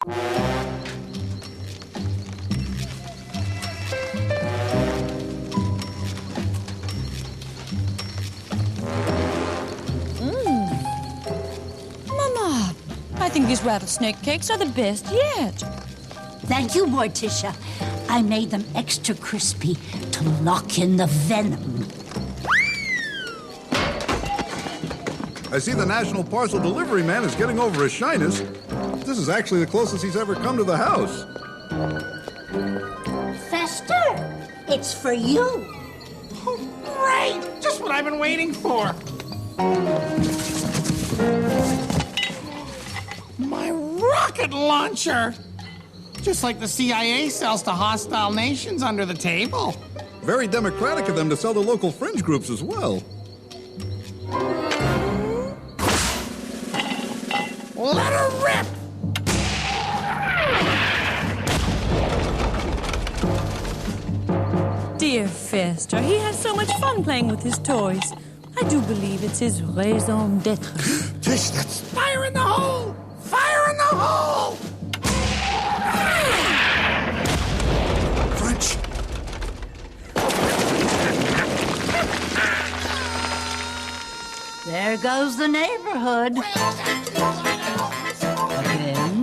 Mama, I think these rattlesnake cakes are the best yet. Thank you, Morticia. I made them extra crispy to lock in the venom. I see the National Parcel Delivery Man is getting over his shyness. This is actually the closest he's ever come to the house. Fester, it's for you. Oh, great! Just what I've been waiting for. My rocket launcher! Just like the CIA sells to hostile nations under the table. Very democratic of them to sell to local fringe groups as well. Let her rip! Dear Fester, he has so much fun playing with his toys. I do believe it's his raison d'etre. Tish, that's fire in the hole! Fire in the hole! French. There goes the neighborhood. Again.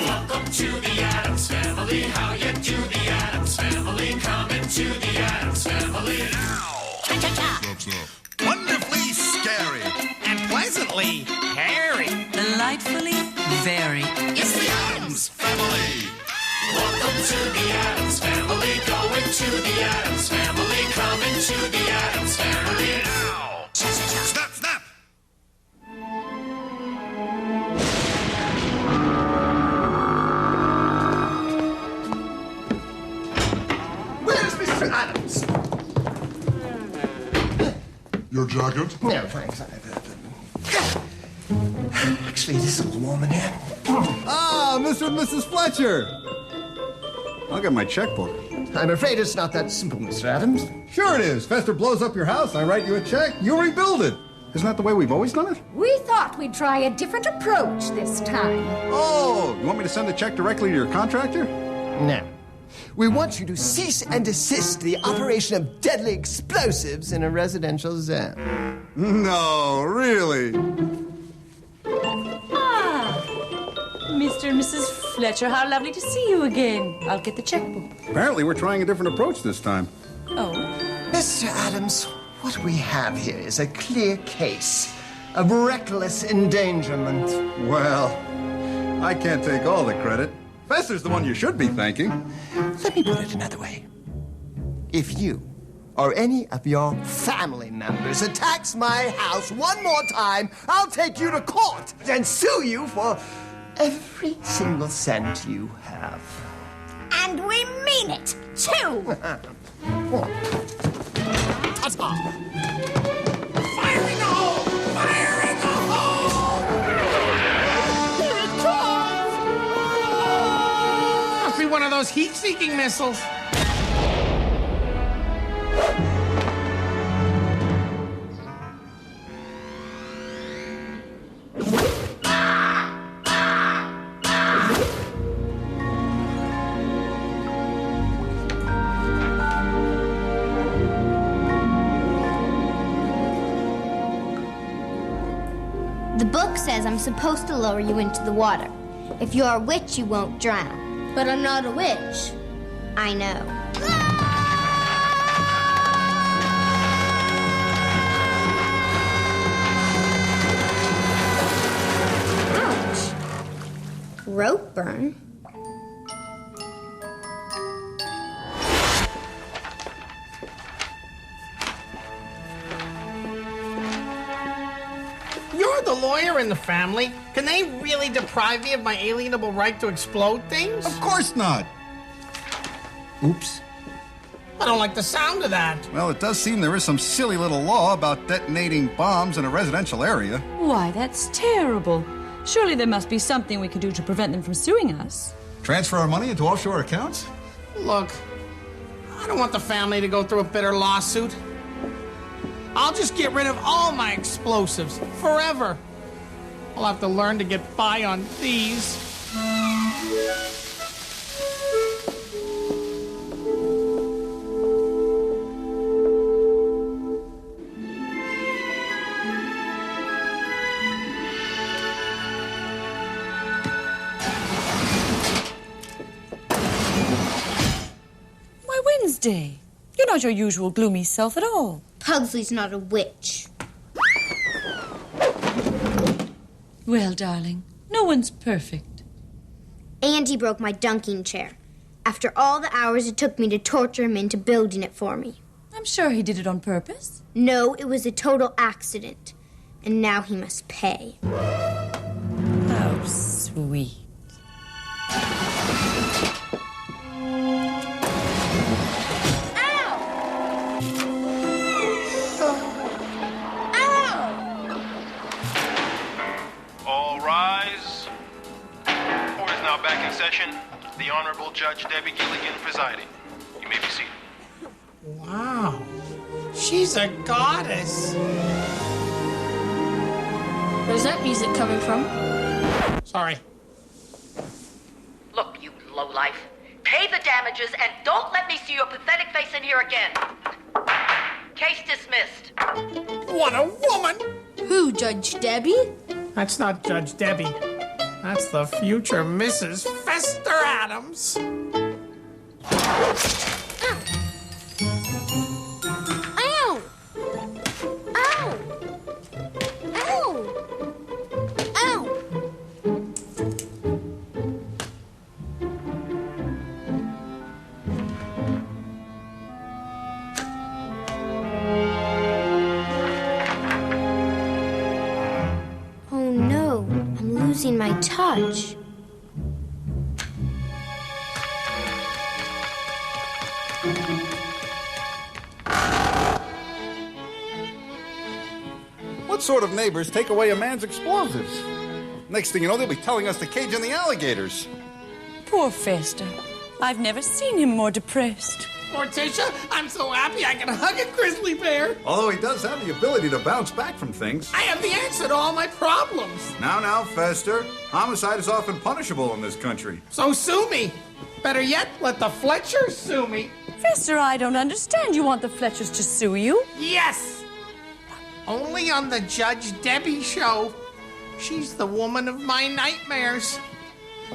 Welcome to the Addams Family. How you do, the Addams Family? Come into the Addams Family now. Cha-cha-cha. Wonderfully scary. And pleasantly hairy. Delightfully very. It's the Addams Family. Welcome to the Addams Family. Go into the Addams Family. Come into the Addams Family now. Snap, snap. Where's Mr. Addams? Your jacket? No, thanks. Actually, it is a little warm in here. Ah, Mr. and Mrs. Fletcher. I'll get my checkbook. I'm afraid it's not that simple, Mr. Addams. Sure it is. Fester blows up your house, I write you a check, you rebuild it. Isn't that the way we've always done it? We thought we'd try a different approach this time. Oh, you want me to send the check directly to your contractor? No. We want you to cease and desist the operation of deadly explosives in a residential zone. No, really. Mr. and Mrs. Fletcher, how lovely to see you again. I'll get the checkbook. Apparently we're trying a different approach this time. Oh. Mr. Addams, what we have here is a clear case of reckless endangerment. Well, I can't take all the credit. Fester's the one you should be thanking. Let me put it another way. If you or any of your family members attacks my house one more time, I'll take you to court and sue you for every single cent you have. And we mean it, too. Ta-ta. Fire in the hole! Fire in the hole! Here it comes! Must be one of those heat-seeking missiles. The book says I'm supposed to lower you into the water. If you're a witch, you won't drown. But I'm not a witch. I know. Ouch. Rope burn? You're the lawyer in the family. Can they really deprive me of my alienable right to explode things? Of course not. Oops. I don't like the sound of that. Well, it does seem there is some silly little law about detonating bombs in a residential area. Why, that's terrible. Surely there must be something we can do to prevent them from suing us. Transfer our money into offshore accounts? Look, I don't want the family to go through a bitter lawsuit. I'll just get rid of all my explosives forever. I'll have to learn to get by on these. Why, Wednesday? You're not your usual gloomy self at all. Pugsley's not a witch. Well, darling, no one's perfect. Andy broke my dunking chair after all the hours it took me to torture him into building it for me. I'm sure he did it on purpose. No, it was a total accident. And now he must pay. How sweet. All rise. Court is now back in session. The Honorable Judge Debbie Gilligan presiding. You may be seated. Wow. She's a goddess. Where's that music coming from? Sorry. Look, you lowlife. Pay the damages and don't let me see your pathetic face in here again. Case dismissed. What a woman! Who, Judge Debbie? That's not Judge Debbie. That's the future Mrs. Fester Addams. Ow! Ow! Ow! Ow! Oh no, I'm losing my touch. What sort of neighbors take away a man's explosives? Next thing you know, they'll be telling us to cage in the alligators. Poor Fester. I've never seen him more depressed. Morticia, I'm so happy I can hug a grizzly bear. Although he does have the ability to bounce back from things. I have the answer to all my problems. Now, Fester. Homicide is often punishable in this country. So sue me. Better yet, let the Fletchers sue me. Fester, I don't understand. You want the Fletchers to sue you? Yes. Only on the Judge Debbie show. She's the woman of my nightmares.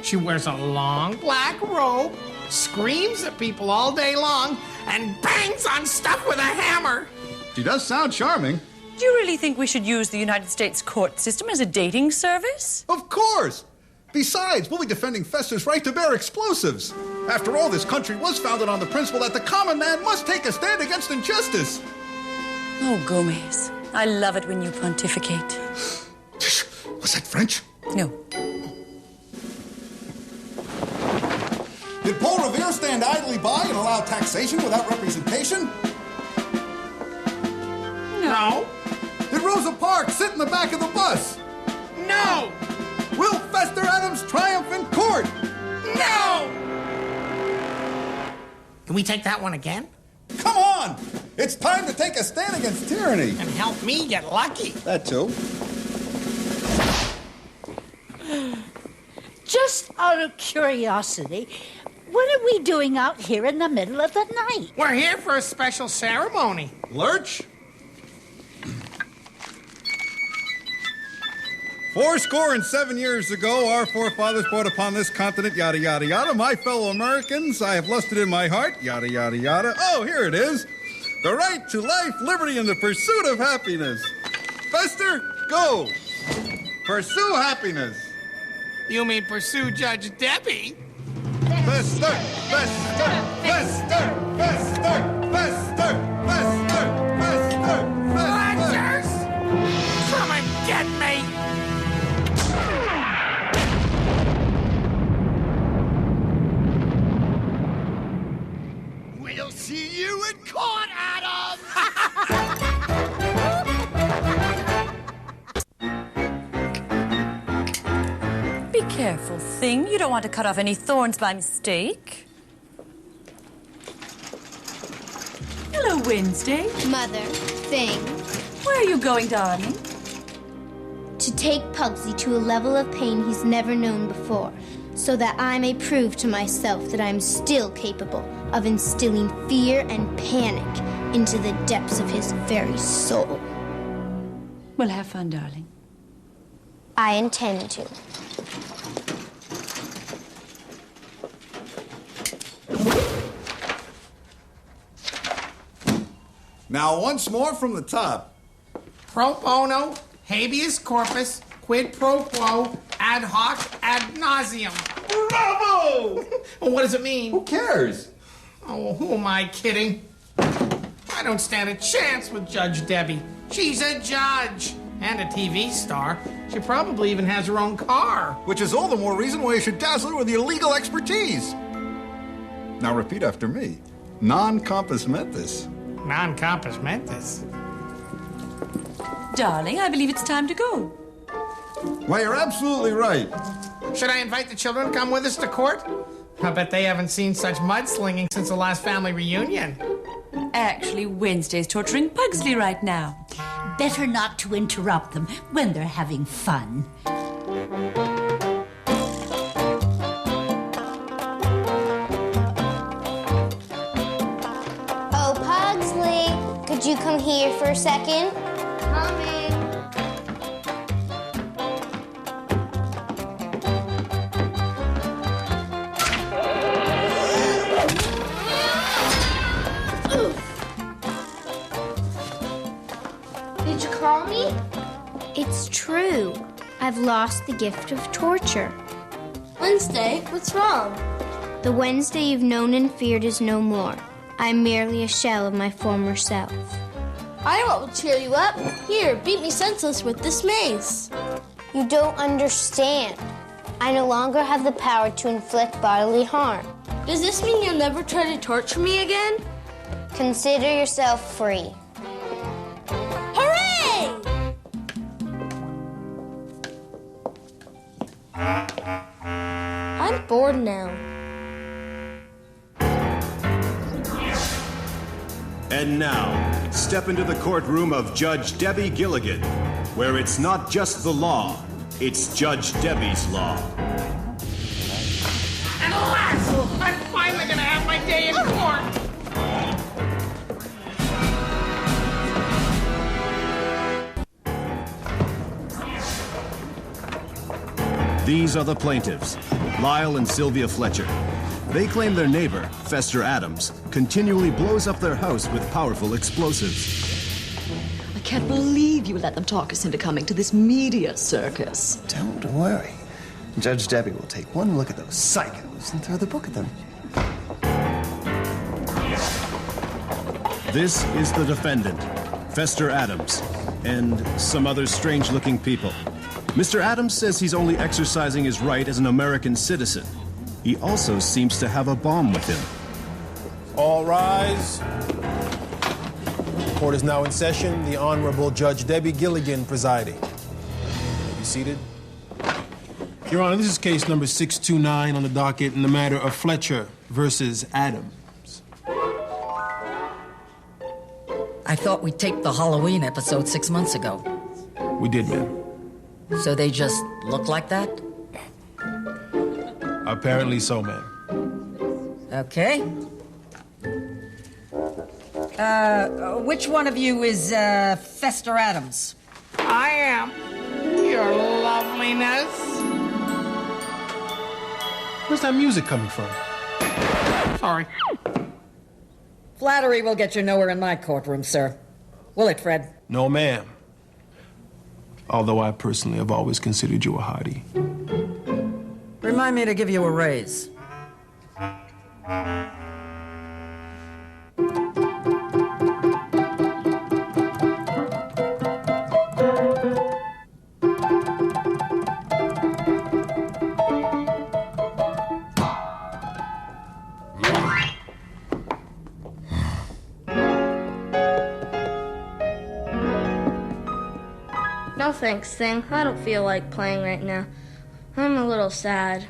She wears a long black robe, screams at people all day long, and bangs on stuff with a hammer. She does sound charming. Do you really think we should use the United States court system as a dating service? Of course! Besides, we'll be defending Fester's right to bear explosives. After all, this country was founded on the principle that the common man must take a stand against injustice. Oh, Gomez, I love it when you pontificate. Was that French? No. Did Paul Revere stand idly by and allow taxation without representation? No. Did Rosa Parks sit in the back of the bus? No. Will Fester Addams triumph in court? No. Can we take that one again? Come on! It's time to take a stand against tyranny. And help me get lucky. That too. Just out of curiosity, what are we doing out here in the middle of the night? We're here for a special ceremony. Lurch? 7 years ago, our forefathers brought upon this continent, yada, yada, yada. My fellow Americans, I have lusted in my heart, yada, yada, yada. Oh, here it is. The right to life, liberty, and the pursuit of happiness. Fester, go. Pursue happiness. You mean pursue Judge Debbie? Fester, Fester, Fester, Fester, Fester, Fester, Fester, Fletchers! Come and get me! We'll see you in court, Addams! Be careful, Thing. You don't want to cut off any thorns by mistake. Hello, Wednesday. Mother, Thing. Where are you going, darling? To take Pugsy to a level of pain he's never known before, so that I may prove to myself that I'm still capable of instilling fear and panic into the depths of his very soul. Well, have fun, darling. I intend to. Now, once more from the top. Pro bono, habeas corpus, quid pro quo, ad hoc, ad nauseum. Bravo! Well, what does it mean? Who cares? Oh, who am I kidding? I don't stand a chance with Judge Debbie. She's a judge and a TV star. She probably even has her own car. Which is all the more reason why you should dazzle her with your legal expertise. Now repeat after me. Non compos mentis. Non compos mentis. Darling, I believe it's time to go. Why, you're absolutely right. Should I invite the children to come with us to court? I bet they haven't seen such mudslinging since the last family reunion. Actually, Wednesday's torturing Pugsley right now. Better not to interrupt them when they're having fun. Oh, Pugsley, could you come here for a second? Coming. Did you call me? It's true. I've lost the gift of torture. Wednesday, what's wrong? The Wednesday you've known and feared is no more. I'm merely a shell of my former self. I know what will cheer you up. Here, beat me senseless with this mace. You don't understand. I no longer have the power to inflict bodily harm. Does this mean you'll never try to torture me again? Consider yourself free. Hooray! I'm bored now. And now, step into the courtroom of Judge Debbie Gilligan, where it's not just the law, it's Judge Debbie's law. And alas, I'm finally gonna have my day in court. These are the plaintiffs, Lyle and Sylvia Fletcher. They claim their neighbor, Fester Addams, continually blows up their house with powerful explosives. I can't believe you let them talk us into coming to this media circus. Don't worry. Judge Debbie will take one look at those psychos and throw the book at them. This is the defendant, Fester Addams, and some other strange-looking people. Mr. Addams says he's only exercising his right as an American citizen. He also seems to have a bomb with him. All rise. Court is now in session. The Honorable Judge Debbie Gilligan presiding. Be seated. Your Honor, this is case number 629 on the docket in the matter of Fletcher versus Addams. I thought we taped the Halloween episode 6 months ago. We did, ma'am. So they just look like that? Apparently so, ma'am. Okay. Which one of you is Fester Addams? I am. Your loveliness. Where's that music coming from? Sorry. Flattery will get you nowhere in my courtroom, sir. Will it, Fred? No, ma'am. Although I personally have always considered you a hottie. Remind me to give you a raise. No thanks, Thing. I don't feel like playing right now. I'm a little sad.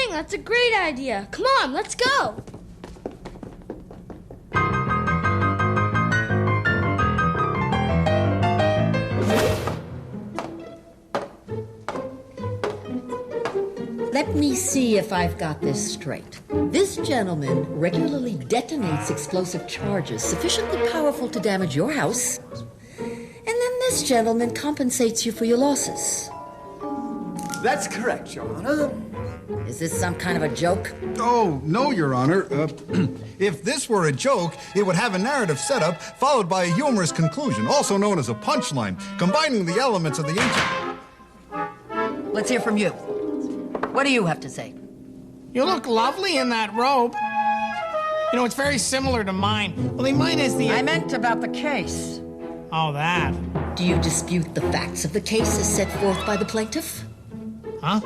Dang, that's a great idea. Come on, let's go. Let me see if I've got this straight. This gentleman regularly detonates explosive charges sufficiently powerful to damage your house, and then this gentleman compensates you for your losses. That's correct, Your Honor. Is this some kind of a joke? Oh, no, Your Honor. If this were a joke, it would have a narrative setup followed by a humorous conclusion, also known as a punchline, combining the elements of the ancient... Let's hear from you. What do you have to say? You look lovely in that robe. You know, it's very similar to mine. Only mine is the... I meant about the case. Oh, that. Do you dispute the facts of the case as set forth by the plaintiff? Huh?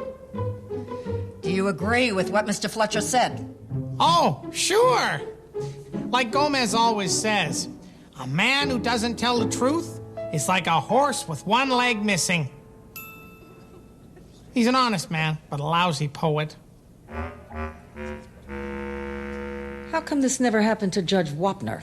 Do you agree with what Mr. Fletcher said? Oh, sure. Like Gomez always says, a man who doesn't tell the truth is like a horse with one leg missing. He's an honest man, but a lousy poet. How come this never happened to Judge Wapner?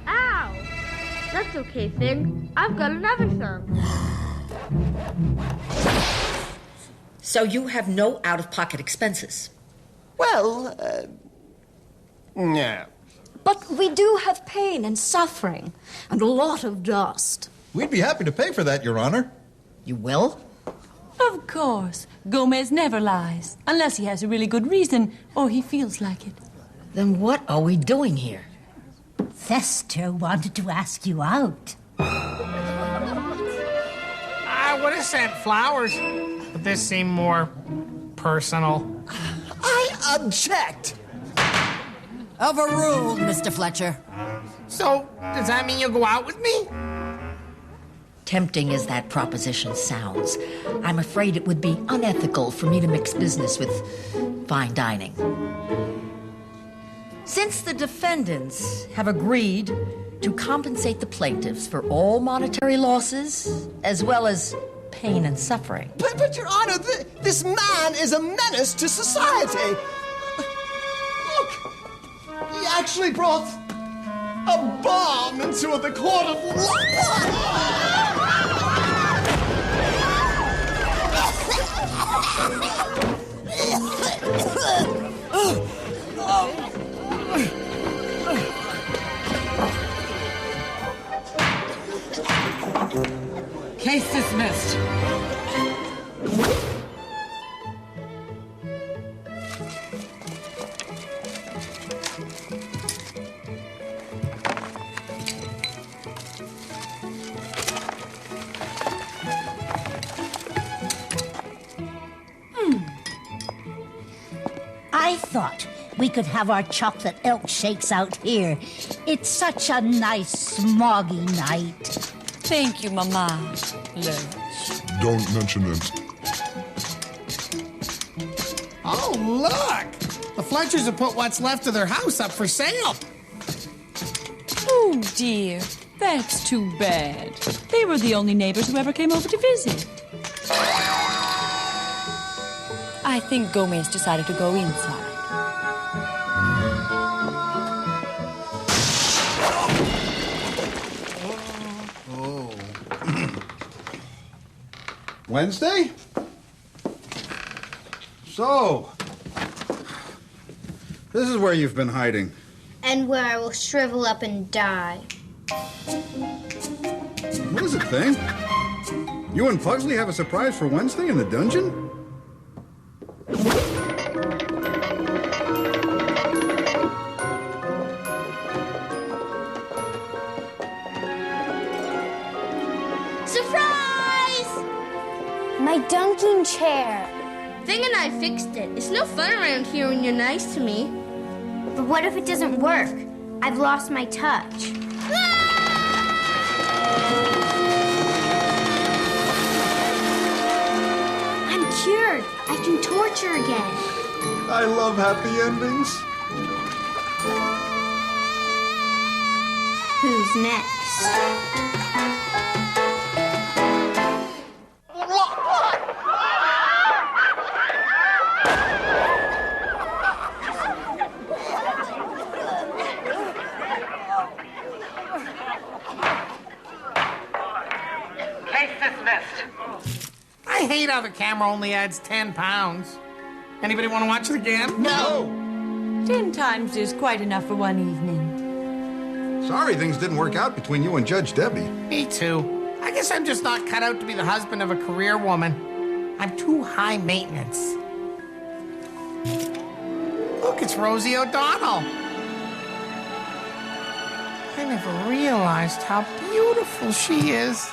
Ow! That's okay, Finn. I've got another thumb. So you have no out-of-pocket expenses? Well, no. But we do have pain and suffering and a lot of dust. We'd be happy to pay for that, Your Honor. You will? Of course. Gomez never lies, unless he has a really good reason or he feels like it. Then what are we doing here? Fester wanted to ask you out. I would have sent flowers, but this seemed more personal. I object. Overruled, Mr. Fletcher. So, does that mean you'll go out with me? Tempting as that proposition sounds, I'm afraid it would be unethical for me to mix business with fine dining. Since the defendants have agreed to compensate the plaintiffs for all monetary losses, as well as pain and suffering. But Your Honor, this man is a menace to society. Look, he actually brought a bomb into the court of law. Case dismissed. I thought we could have our chocolate elk shakes out here. It's such a nice, smoggy night. Thank you, Mama. Lunch. Don't mention it. Oh, look! The Fletchers have put what's left of their house up for sale. Oh, dear. That's too bad. They were the only neighbors who ever came over to visit. I think Gomez decided to go inside. Wednesday? So, this is where you've been hiding. And where I will shrivel up and die. What is it, Thing? You and Pugsley have a surprise for Wednesday in the dungeon? My dunking chair. Thing and I fixed it. It's no fun around here when you're nice to me. But what if it doesn't work? I've lost my touch. I'm cured. bored. I can torture again. I love happy endings. Who's next? Case dismissed. I hate how the camera only adds 10 pounds. Anybody want to watch it again? No. 10 times is quite enough for one evening. Sorry things didn't work out between you and Judge Debbie. Me too. I guess I'm just not cut out to be the husband of a career woman. I'm too high maintenance. Look, it's Rosie O'Donnell. I never realized how beautiful she is.